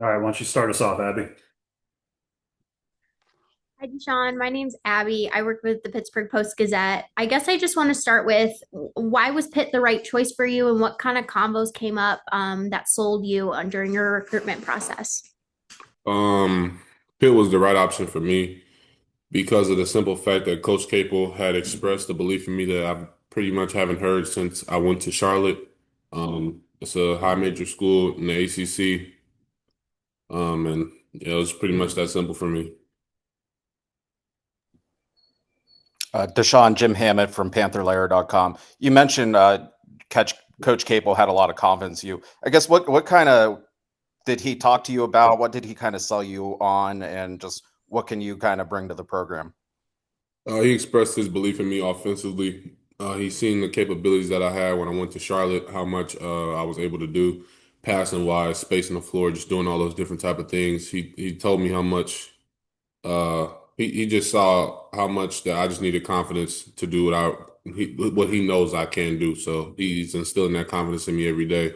All right, why don't you start us off, Abby? Hi, Dishon. My name's Abby. I work with the Pittsburgh Post-Gazette. I guess I just want to start with why was Pitt the right choice for you and what kind of combos came up that sold you during your recruitment process? Um, Pitt was the right option for me because of the simple fact that Coach Capel had expressed the belief in me that I pretty much haven't heard since I went to Charlotte. It's a high major school in the ACC, and yeah, it was pretty much that simple for me. Dishon, Jim Hammett from PantherLair.com. You mentioned Coach Capel had a lot of confidence in you. I guess what kind of did he talk to you about? What did he kind of sell you on, and just what can you kind of bring to the program? He expressed his belief in me offensively. He's seen the capabilities that I had when I went to Charlotte, how much I was able to do, passing wise, spacing the floor, just doing all those different type of things. He told me how much he just saw how much that I just needed confidence to do what he knows I can do. So he's instilling that confidence in me every day.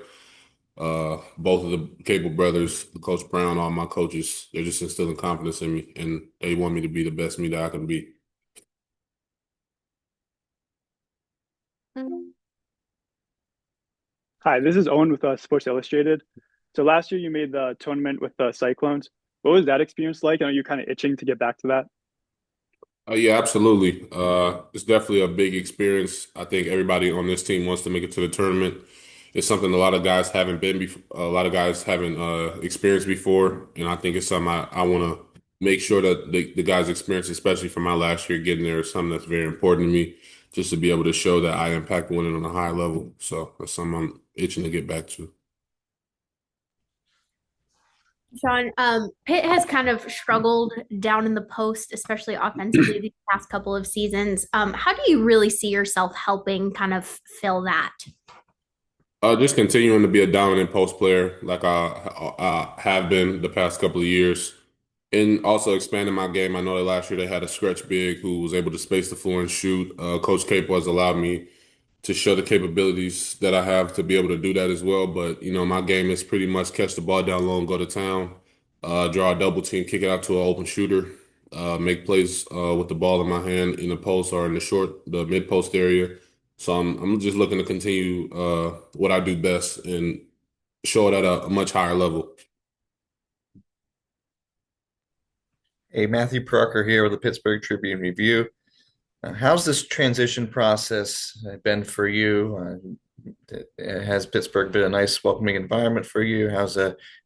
Both of the Cable brothers, Coach Brown, all my coaches, they're just instilling confidence in me, and they want me to be the best me that I can be. Hi, this is Owen with Sports Illustrated. So last year you made the tournament with the Cyclones. What was that experience like? I know you're kind of itching to get back to that. Yeah, absolutely. It's definitely a big experience. I think everybody on this team wants to make it to the tournament. It's something a lot of guys haven't been before, a lot of guys haven't experienced before, and I think it's something I want to make sure that the guys experience, especially for my last year getting there, is something that's very important to me, just to be able to show that I impact winning on a high level. So that's something I'm itching to get back to. Sean, Pitt has kind of struggled down in the post, especially offensively, these past couple of seasons. How do you really see yourself helping kind of fill that? Just continuing to be a dominant post player like I have been the past couple of years. And also expanding my game. I know that last year they had a stretch big who was able to space the floor and shoot. Coach Cape has allowed me to show the capabilities that I have to be able to do that as well. But, my game is pretty much catch the ball down low and go to town, draw a double team, kick it out to an open shooter, make plays with the ball in my hand in the post or in the mid post area. So I'm just looking to continue what I do best and show it at a much higher level. Hey, Matthew Parker here with the Pittsburgh Tribune Review. How's this transition process been for you? Has Pittsburgh been a nice, welcoming environment for you? How's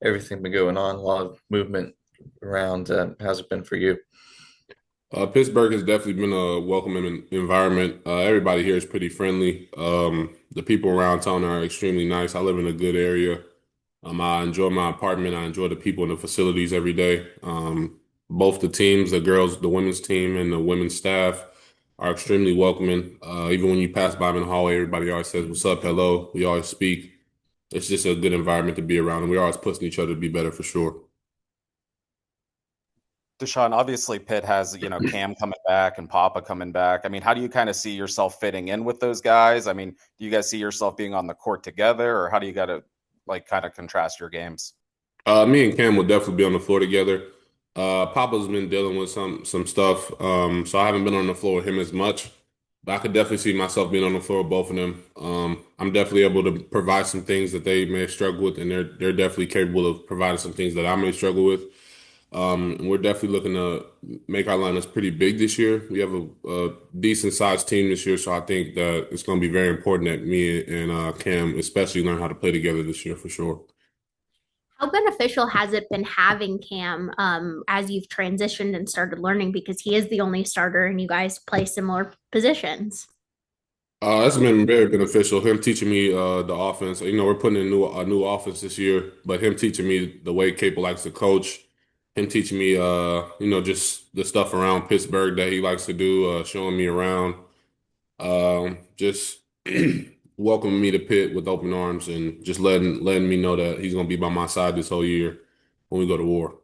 everything been going on? A lot of movement around. How's it been for you? Pittsburgh has definitely been a welcoming environment. Everybody here is pretty friendly. The people around town are extremely nice. I live in a good area. I enjoy my apartment. I enjoy the people in the facilities every day. Both the teams, the girls, the women's team, and the women's staff are extremely welcoming. Even when you pass by them in the hallway, everybody always says, "What's up? Hello." We always speak. It's just a good environment to be around, and we're always pushing each other to be better for sure. Dishon, obviously Pitt has, Cam coming back and Papa coming back. I mean, how do you kind of see yourself fitting in with those guys? I mean, do you guys see yourself being on the court together, or how do you got to like kind of contrast your games? Me and Cam will definitely be on the floor together. Papa's been dealing with some stuff, so I haven't been on the floor with him as much. But I could definitely see myself being on the floor with both of them. I'm definitely able to provide some things that they may struggle with, and they're definitely capable of providing some things that I may struggle with. And we're definitely looking to make our lineups pretty big this year. We have a decent sized team this year, so I think that it's going to be very important that me and Cam especially learn how to play together this year for sure. How beneficial has it been having Cam as you've transitioned and started learning because he is the only starter and you guys play similar positions? It's been very beneficial. Him teaching me the offense. We're putting in a new offense this year, but him teaching me the way Capel likes to coach. Him teaching me just the stuff around Pittsburgh that he likes to do, showing me around. Just welcoming me to Pitt with open arms and just letting me know that he's gonna be by my side this whole year when we go to war.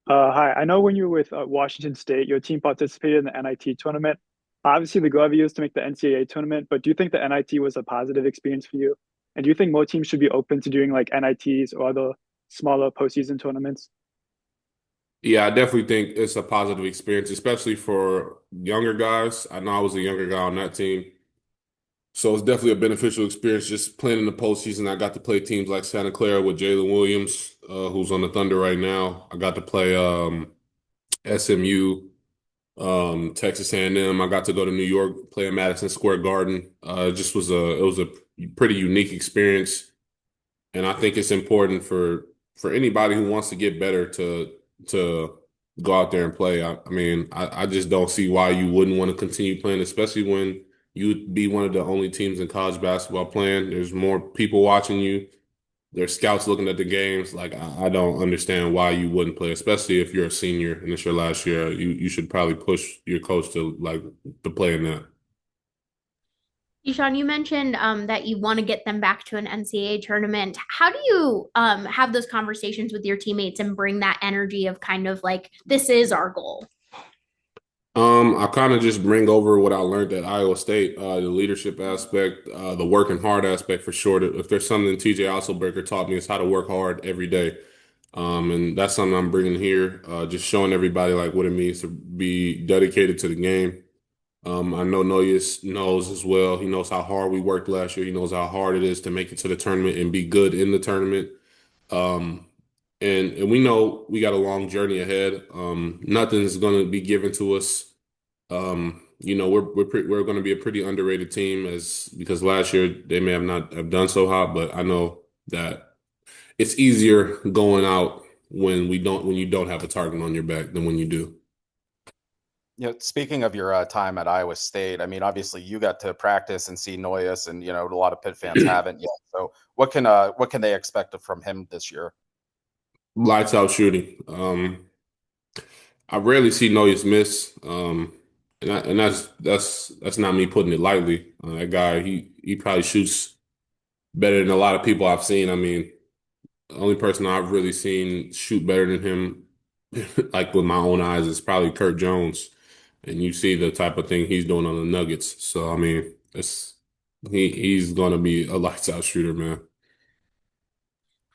Hi, I know when you were with Washington State, your team participated in the NIT tournament. Obviously, the goal of you is to make the NCAA tournament, but do you think the NIT was a positive experience for you? And do you think more teams should be open to doing like NITs or other smaller postseason tournaments? Yeah, I definitely think it's a positive experience, especially for younger guys. I know I was a younger guy on that team. So it's definitely a beneficial experience just playing in the postseason. I got to play teams like Santa Clara with Jalen Williams, who's on the Thunder right now. I got to play SMU, Texas A&M. I got to go to New York, play in Madison Square Garden. It was a pretty unique experience, and I think it's important for anybody who wants to get better to go out there and play. I mean, I just don't see why you wouldn't want to continue playing, especially when you'd be one of the only teams in college basketball playing. There's more people watching you. There's scouts looking at the games. Like I don't understand why you wouldn't play, especially if you're a senior and it's your last year. You should probably push your coach to play in that. Dishon, you mentioned that you want to get them back to an NCAA tournament. How do you have those conversations with your teammates and bring that energy of kind of like, this is our goal? I kind of just bring over what I learned at Iowa State, the leadership aspect, the working hard aspect for sure. If there's something TJ Osselberger taught me, it's how to work hard every day. And that's something I'm bringing here, just showing everybody like what it means to be dedicated to the game. I know Noyes knows as well. He knows how hard we worked last year. He knows how hard it is to make it to the tournament and be good in the tournament. Um, and we know we got a long journey ahead. Nothing's going to be given to us. We're going to be a pretty underrated team as because last year they may have not have done so hot, but I know that it's easier going out when you don't have a target on your back than when you do. Speaking of your time at Iowa State, I mean, obviously you got to practice and see Noyes, and a lot of Pitt fans haven't yet. So what can they expect from him this year? Lights out shooting. I rarely see Noyes miss. And that's not me putting it lightly. That guy, he probably shoots better than a lot of people I've seen. I mean, the only person I've really seen shoot better than him, like with my own eyes, is probably Kurt Jones. And you see the type of thing he's doing on the Nuggets. So I mean, he's gonna be a lights out shooter, man.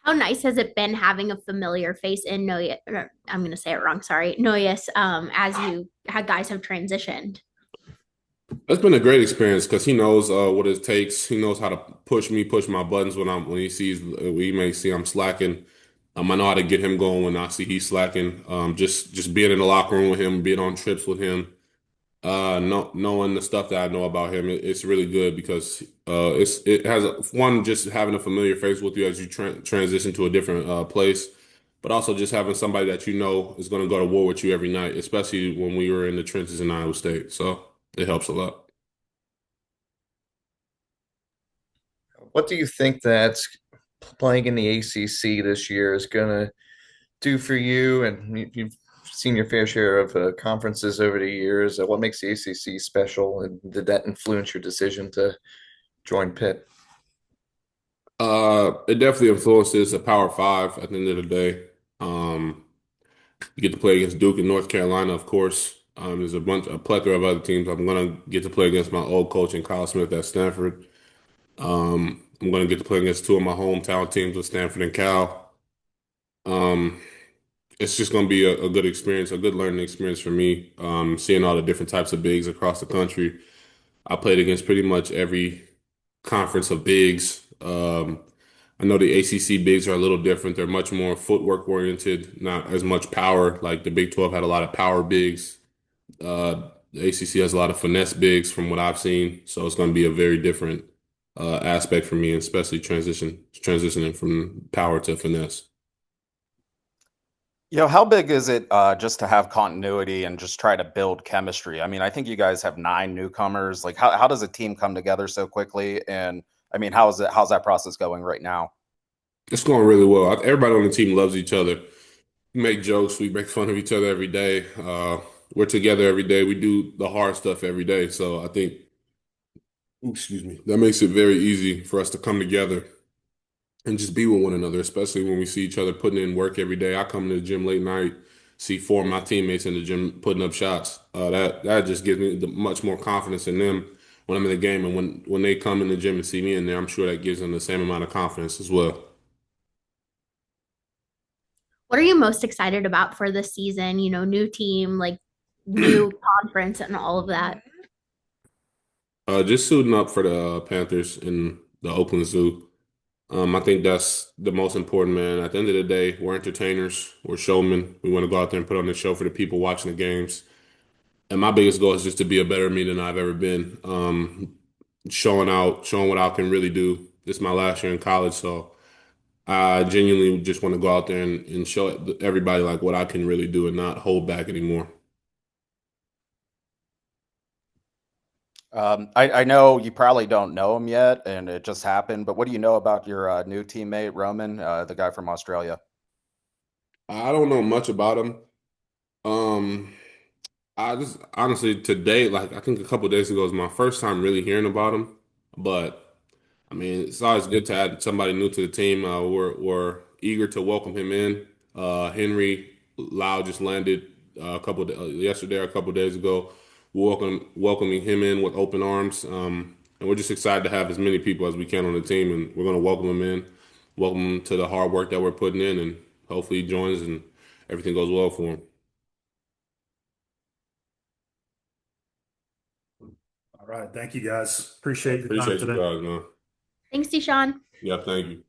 How nice has it been having a familiar face in Noyes? I'm going to say it wrong. Sorry, Noyes. As you had guys have transitioned. It's been a great experience because he knows what it takes. He knows how to push my buttons when he sees we may see I'm slacking. I know how to get him going when I see he's slacking. Just being in the locker room with him, being on trips with him, knowing the stuff that I know about him, it's really good because it has one just having a familiar face with you as you transition to a different place, but also just having somebody that you know is going to go to war with you every night, especially when we were in the trenches in Iowa State. So it helps a lot. What do you think that playing in the ACC this year is going to do for you? And you've seen your fair share of conferences over the years. What makes the ACC special? And did that influence your decision to join Pitt? It definitely influences a Power Five at the end of the day. Um, you get to play against Duke and North Carolina, of course. There's a plethora of other teams. I'm gonna get to play against my old coach and Kyle Smith at Stanford. I'm gonna get to play against two of my hometown teams with Stanford and Cal. Um, it's just gonna be a good experience, a good learning experience for me. Seeing all the different types of bigs across the country. I played against pretty much every conference of bigs. I know the ACC bigs are a little different. They're much more footwork oriented, not as much power. Like the Big 12 had a lot of power bigs. The ACC has a lot of finesse bigs from what I've seen. So it's going to be a very different aspect for me, especially transitioning from power to finesse. How big is it just to have continuity and just try to build chemistry? I mean, I think you guys have 9 newcomers. Like, how does a team come together so quickly? And I mean, how's that process going right now? It's going really well. Everybody on the team loves each other. We make jokes. We make fun of each other every day. We're together every day. We do the hard stuff every day. So I think, excuse me, that makes it very easy for us to come together and just be with one another, especially when we see each other putting in work every day. I come to the gym late night, see 4 of my teammates in the gym putting up shots. That just gives me much more confidence in them. when I'm in the game. And when they come in the gym and see me in there, I'm sure that gives them the same amount of confidence as well. What are you most excited about for this season? New team, like new conference and all of that. Just suiting up for the Panthers in the Oakland Zoo. I think that's the most important, man. At the end of the day, we're entertainers, we're showmen. We want to go out there and put on the show for the people watching the games. And my biggest goal is just to be a better me than I've ever been. Showing what I can really do. This is my last year in college, so I genuinely just want to go out there and show everybody like what I can really do and not hold back anymore. I know you probably don't know him yet, and it just happened. But what do you know about your new teammate Roman, the guy from Australia? I don't know much about him. Um, I just honestly today, like I think a couple days ago, was my first time really hearing about him. But I mean, it's always good to add somebody new to the team. We're eager to welcome him in. Henry Lau just landed yesterday or a couple days ago. Welcoming him in with open arms. And we're just excited to have as many people as we can on the team, and we're going to welcome him in, welcome him to the hard work that we're putting in, and hopefully he joins and everything goes well for him. All right. Thank you guys. Appreciate your time Appreciate you today. guys, man. Thanks, Dishon. Yeah, thank you.